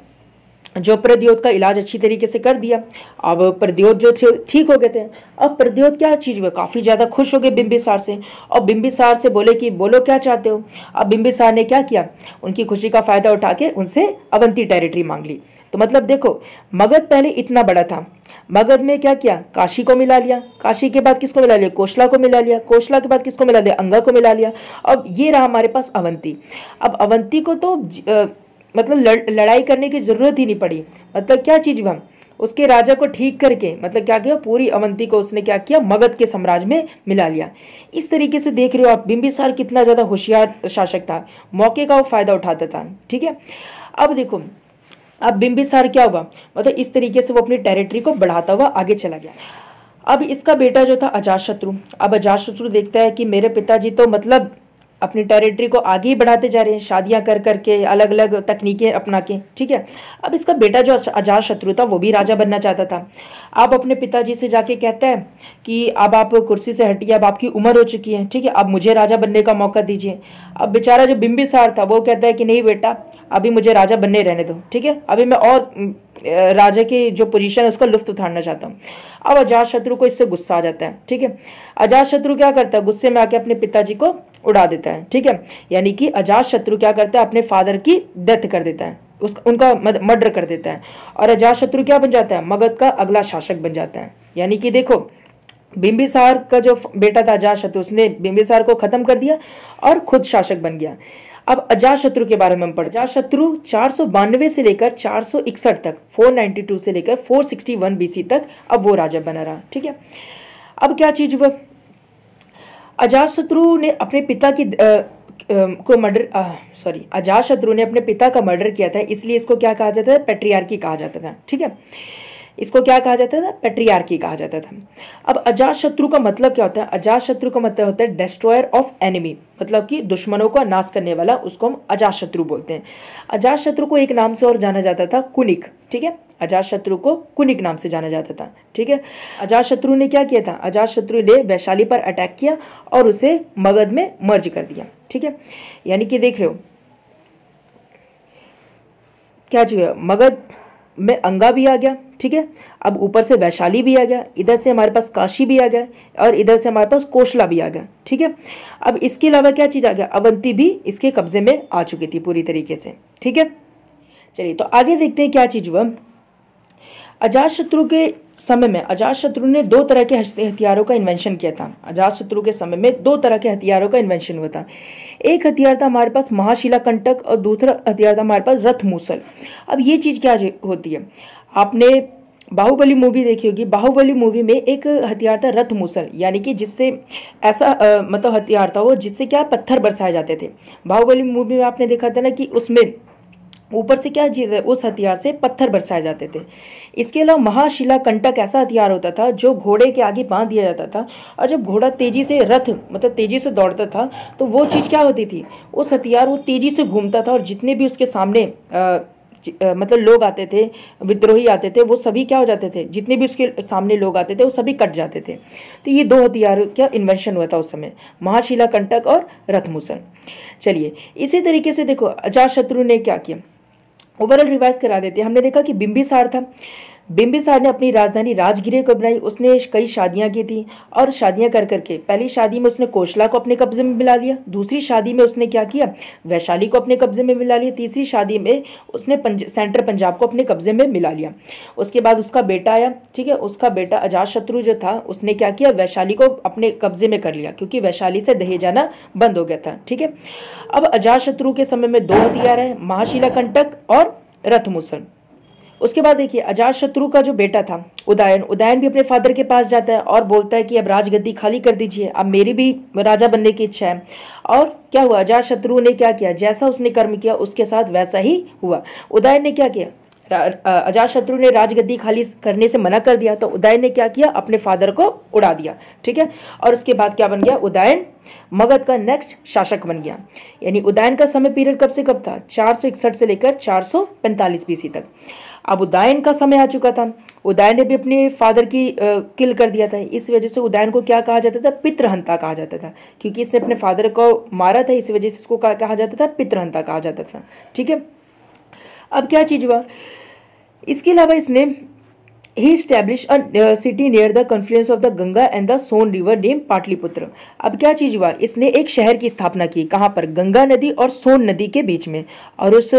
जो प्रद्योत का इलाज अच्छी तरीके से कर दिया। अब प्रद्योत जो थे ठीक हो गए थे। अब प्रद्योत क्या चीज़ हुआ, काफ़ी ज़्यादा खुश हो गए बिंबिसार से और बिंबिसार से बोले कि बोलो क्या चाहते हो। अब बिंबिसार ने क्या किया, उनकी खुशी का फ़ायदा उठा के उनसे अवंती टेरिटरी मांग ली। तो मतलब देखो, मगध पहले इतना बड़ा था, मगध में क्या किया, काशी को मिला लिया, काशी के बाद किसको मिला लिया, कोशला को मिला लिया, कोशला के बाद किसको मिला लिया, अंगा को मिला लिया। अब ये रहा हमारे पास अवंती। अब अवंती को तो मतलब लड़ाई करने की जरूरत ही नहीं पड़ी, मतलब क्या चीज़ हुआ, उसके राजा को ठीक करके मतलब क्या किया, पूरी अवंती को उसने क्या किया, मगध के साम्राज्य में मिला लिया। इस तरीके से देख रहे हो आप, बिंबिसार कितना ज़्यादा होशियार शासक था, मौके का वो फायदा उठाता था, ठीक है। अब देखो, अब बिंबिसार क्या हुआ, मतलब इस तरीके से वो अपनी टेरिटरी को बढ़ाता हुआ आगे चला गया। अब इसका बेटा जो था अजातशत्रु, अब अजातशत्रु देखता है कि मेरे पिताजी तो मतलब अपनी टेरिटरी को आगे ही बढ़ाते जा रहे हैं, शादियां कर करके, अलग अलग तकनीकें अपना के, ठीक है। अब इसका बेटा जो अजातशत्रु था वो भी राजा बनना चाहता था। अब अपने पिताजी से जाके कहता है कि अब आप कुर्सी से हटिए, अब आपकी उम्र हो चुकी है, ठीक है, अब मुझे राजा बनने का मौका दीजिए। अब बेचारा जो बिंबिसार था वो कहता है कि नहीं बेटा, अभी मुझे राजा बनने रहने दो, ठीक है, अभी मैं और राजा की जो पोजीशन है उसका लुत्फ उठाना चाहता हूँ। अब अजातशत्रु को इससे गुस्सा आ जाता है, ठीक है। अजातशत्रु क्या करता है, गुस्से में आके अपने पिताजी को उड़ा देता है, ठीक है, यानी कि अजातशत्रु क्या करता है, अपने फादर की डेथ कर देता है, उनका मर्डर कर देता है और अजातशत्रु क्या बन जाता है, मगध का अगला शासक बन जाता है। यानी कि देखो, बिंबिसार का जो बेटा था अजातशत्रु, उसने बिंबिसार को खत्म कर दिया और खुद शासक बन गया। अब अजातशत्रु के बारे में हम पढ़, अजातशत्रु 492 से लेकर 461 तक, 492 से लेकर 461 बीसी तक अब वो राजा बना रहा। ठीक है, अब क्या चीज हुआ, अजातशत्रु ने अपने पिता की को मर्डर अजातशत्रु ने अपने पिता का मर्डर किया था, इसलिए इसको क्या कहा जाता है, पैट्रियार्की कहा जाता था। ठीक है, इसको क्या कहा जाता था, पैट्रियार्की कहा जाता था। अब अजातशत्रु का मतलब क्या होता है, अजातशत्रु का मतलब होता है डिस्ट्रॉयर ऑफ एनिमी, मतलब कि दुश्मनों का नाश करने वाला, उसको हम अजातशत्रु बोलते हैं। अजातशत्रु को एक नाम से और जाना जाता था, कुनिक। ठीक है, अजातशत्रु को कुनिक नाम से जाना जाता था। ठीक है, अजातशत्रु ने क्या किया था, अजातशत्रु ने वैशाली पर अटैक किया और उसे मगध में मर्ज कर दिया। ठीक है, यानी कि देख रहे हो क्या चाहिए, मगध में अंगा भी आ गया। ठीक है, अब ऊपर से वैशाली भी आ गया, इधर से हमारे पास काशी भी आ गया और इधर से हमारे पास कोशला भी आ गया। ठीक है, अब इसके अलावा क्या चीज़ आ गया, अवंती भी इसके कब्जे में आ चुकी थी पूरी तरीके से। ठीक है, चलिए तो आगे देखते हैं क्या चीज़ हुआ। अजातशत्रु के समय में अजातशत्रु ने दो तरह के हथियारों का इन्वेंशन किया था। अजातशत्रु के समय में दो तरह के हथियारों का इन्वेंशन हुआ था। एक हथियार था हमारे पास महाशिला कंटक और दूसरा हथियार था हमारे पास रथ मूसल। अब ये चीज़ क्या होती है, आपने बाहुबली मूवी देखी होगी, बाहुबली मूवी में एक हथियार था रथ मूसल, यानी कि जिससे ऐसा मतलब हथियार था वो जिससे क्या पत्थर बरसाए जाते थे। बाहुबली मूवी में आपने देखा था ना कि उसमें ऊपर से क्या उस हथियार से पत्थर बरसाए जाते थे। इसके अलावा महाशिला कंटक ऐसा हथियार होता था जो घोड़े के आगे बांध दिया जाता था, और जब घोड़ा तेजी से रथ मतलब तेजी से दौड़ता था तो वो चीज़ क्या होती थी, उस हथियार वो तेजी से घूमता था और जितने भी उसके सामने मतलब लोग आते थे, विद्रोही आते थे, वो सभी क्या हो जाते थे, जितने भी उसके सामने लोग आते थे वो सभी कट जाते थे। तो ये दो हथियार क्या इन्वेंशन हुआ था उस समय, महाशिला कंटक और रथमूसल। चलिए इसी तरीके से देखो अजातशत्रु ने क्या किया, ओवरऑल रिवाइज करा देते हैं। हमने देखा कि बिंबिसार था, बिंबिसार ने अपनी राजधानी राजगिरे को बनाई, उसने कई शादियां की थी और शादियां कर करके पहली शादी में उसने कोशला को अपने कब्जे में मिला लिया, दूसरी शादी में उसने क्या किया, वैशाली को अपने कब्जे में मिला लिया, तीसरी शादी में उसने सेंट्रल पंजाब को अपने कब्जे में मिला लिया। उसके बाद उसका बेटा आया। ठीक है, उसका बेटा अजातशत्रु जो था उसने क्या किया, वैशाली को अपने कब्जे में कर लिया, क्योंकि वैशाली से दहेज आना बंद हो गया था। ठीक है, अब अजातशत्रु के समय में दो हथियार है, महाशिला कंटक और रथमूसल। उसके बाद देखिए अजातशत्रु का जो बेटा था उदयन, उदयन भी अपने फादर के पास जाता है और बोलता है कि अब राजगद्दी खाली कर दीजिए, अब मेरी भी राजा बनने की इच्छा है। और क्या हुआ, अजातशत्रु ने क्या किया, जैसा उसने कर्म किया उसके साथ वैसा ही हुआ। उदयन ने क्या किया, अजातशत्रु ने राजगद्दी खाली करने से मना कर दिया, तो उदयन ने क्या किया, अपने फादर को उड़ा दिया। ठीक है, और उसके बाद क्या बन गया, उदयन मगध का नेक्स्ट शासक बन गया। यानी उदयन का समय पीरियड कब से कब था, 461 से लेकर 445 बीसी तक। अब उदयन का समय आ चुका था, उदयन ने भी अपने फादर की किल कर दिया था, इस वजह से उदयन को क्या कहा जाता था, पितृहंता कहा जाता था, क्योंकि इसने अपने फादर को मारा था, इस वजह से इसको कहा जाता था, पितृहंता कहा जाता था। ठीक है, अब क्या चीज़ हुआ, इसके अलावा इसने ही establish a city near the confluence of the Ganga and the Son river name Pataliputra. अब क्या चीज़ हुआ, इसने एक शहर की स्थापना की, कहाँ पर, गंगा नदी और सोन नदी के बीच में, और उस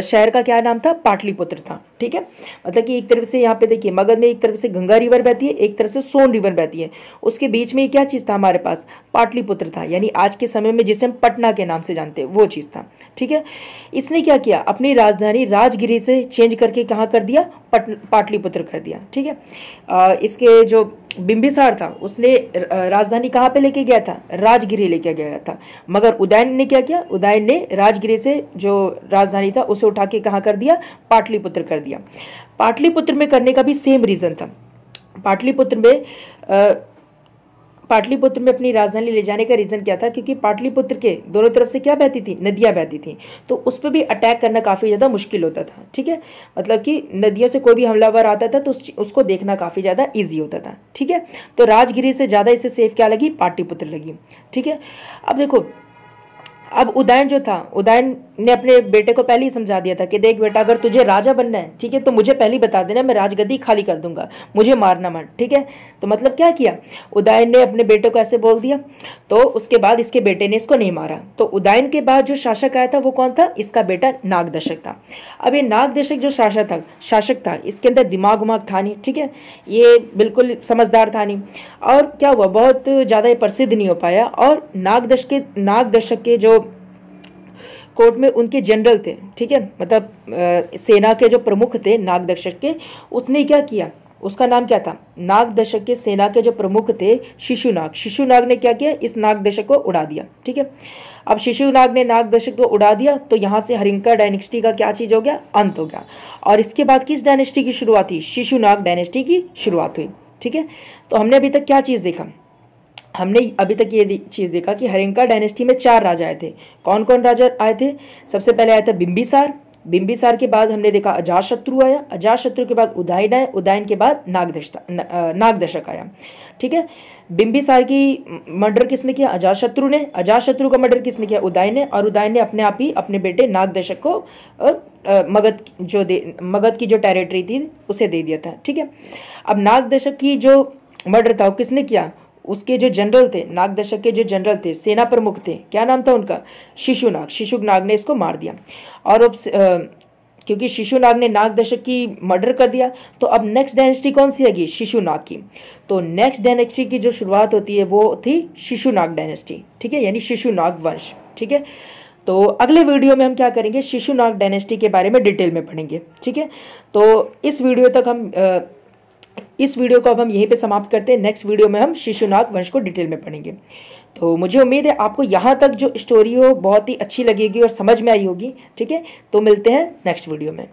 शहर का क्या नाम था, पाटलिपुत्र था। ठीक है, मतलब कि एक तरफ से यहाँ पे देखिए मगध में एक तरफ से गंगा रिवर बहती है, एक तरफ से सोन रिवर बहती है, उसके बीच में क्या चीज़ था हमारे पास, पाटलिपुत्र था, यानी आज के समय में जिसे हम पटना के नाम से जानते हैं वो चीज़ था। ठीक है, इसने क्या किया, अपनी राजधानी राजगिरी से चेंज करके कहाँ कर दिया, पाटलिपुत्र कर दिया। ठीक है, इसके जो बिंबिसार था उसने राजधानी कहाँ पे लेके गया था, राजगिरी लेके गया था, मगर उदयन ने क्या किया, उदयन ने राजगिरी से जो राजधानी था उसे उठा के कहाँ कर दिया, पाटलिपुत्र कर दिया। पाटलिपुत्र में करने का भी सेम रीज़न था, पाटलिपुत्र में अपनी राजधानी ले जाने का रीज़न क्या था, क्योंकि पाटलिपुत्र के दोनों तरफ से क्या बहती थी, नदियाँ बहती थी, तो उस पर भी अटैक करना काफ़ी ज़्यादा मुश्किल होता था। ठीक है, मतलब कि नदियों से कोई भी हमलावर आता था तो उसको देखना काफ़ी ज़्यादा ईजी होता था। ठीक है, तो राजगिरी से ज़्यादा इसे सेफ क्या लगी, पाटलिपुत्र लगी। ठीक है, अब देखो अब उदयन जो था, उदयन ने अपने बेटे को पहले ही समझा दिया था कि देख बेटा, अगर तुझे राजा बनना है, ठीक है, तो मुझे पहले ही बता देना, मैं राजगद्दी खाली कर दूंगा, मुझे मारना मत, ठीक है। तो मतलब क्या किया, उदयन ने अपने बेटे को ऐसे बोल दिया। तो उसके बाद इसके बेटे ने इसको नहीं मारा। तो उदयन के बाद जो शासक आया था वो कौन था, इसका बेटा नागदशक था। अब ये नागदशक जो शासक था, इसके अंदर दिमाग उमाग था नहीं, ठीक है, ये बिल्कुल समझदार था नहीं। और क्या हुआ, बहुत ज़्यादा प्रसिद्ध नहीं हो पाया। और नागदशक के जो कोर्ट में उनके जनरल थे, ठीक है, मतलब सेना के जो प्रमुख थे नागदशक के, उसने क्या किया, उसका नाम क्या था, नागदशक के सेना के जो प्रमुख थे शिशुनाग ने क्या किया, इस नागदशक को उड़ा दिया, ठीक है। अब शिशुनाग ने नागदशक को उड़ा दिया तो यहाँ से हरिंका डायनेस्टी का क्या चीज़ हो गया, अंत हो गया। और इसके बाद किस डायनेस्टी की शुरुआत हुई, शिशुनाग डायनेस्टी की शुरुआत हुई, ठीक है। तो हमने अभी तक क्या चीज़ देखा, हमने अभी तक ये चीज़ देखा कि हरिंका डायनेस्टी में 4 राजा आए थे। कौन कौन राजा आए थे, सबसे पहले आया था बिंबिसार के बाद हमने देखा अजातशत्रु आया, अजातशत्रु के बाद उदयन आया, उदयन के बाद नागदशक आया, ठीक है। बिंबिसार की मर्डर किसने किया, अजातशत्रु ने, अजातशत्रु का मर्डर किसने किया, उदयन ने, और उदयन ने अपने आप ही अपने बेटे नागदशक को मगध की जो टेरिटरी थी उसे दे दिया था, ठीक है। अब नागदशक की जो मर्डर था वो किसने किया, उसके जो जनरल थे, नागदशक के जो जनरल थे, सेना प्रमुख थे, क्या नाम था उनका, शिशुनाग ने इसको मार दिया। और अब क्योंकि शिशुनाग ने नागदशक की मर्डर कर दिया, तो अब नेक्स्ट डायनेस्टी कौन सी आएगी, शिशुनाग की। तो नेक्स्ट डायनेस्टी की जो शुरुआत होती है वो थी शिशुनाग डायनेस्टी, ठीक है, यानी शिशुनाग वंश, ठीक है। तो अगले वीडियो में हम क्या करेंगे, शिशुनाग डायनेस्टी के बारे में डिटेल में पढ़ेंगे, ठीक है। तो इस वीडियो को अब हम यहीं पे समाप्त करते हैं। नेक्स्ट वीडियो में हम शिशुनाग वंश को डिटेल में पढ़ेंगे। तो मुझे उम्मीद है आपको यहाँ तक जो स्टोरी हो बहुत ही अच्छी लगेगी और समझ में आई होगी, ठीक है। तो मिलते हैं नेक्स्ट वीडियो में।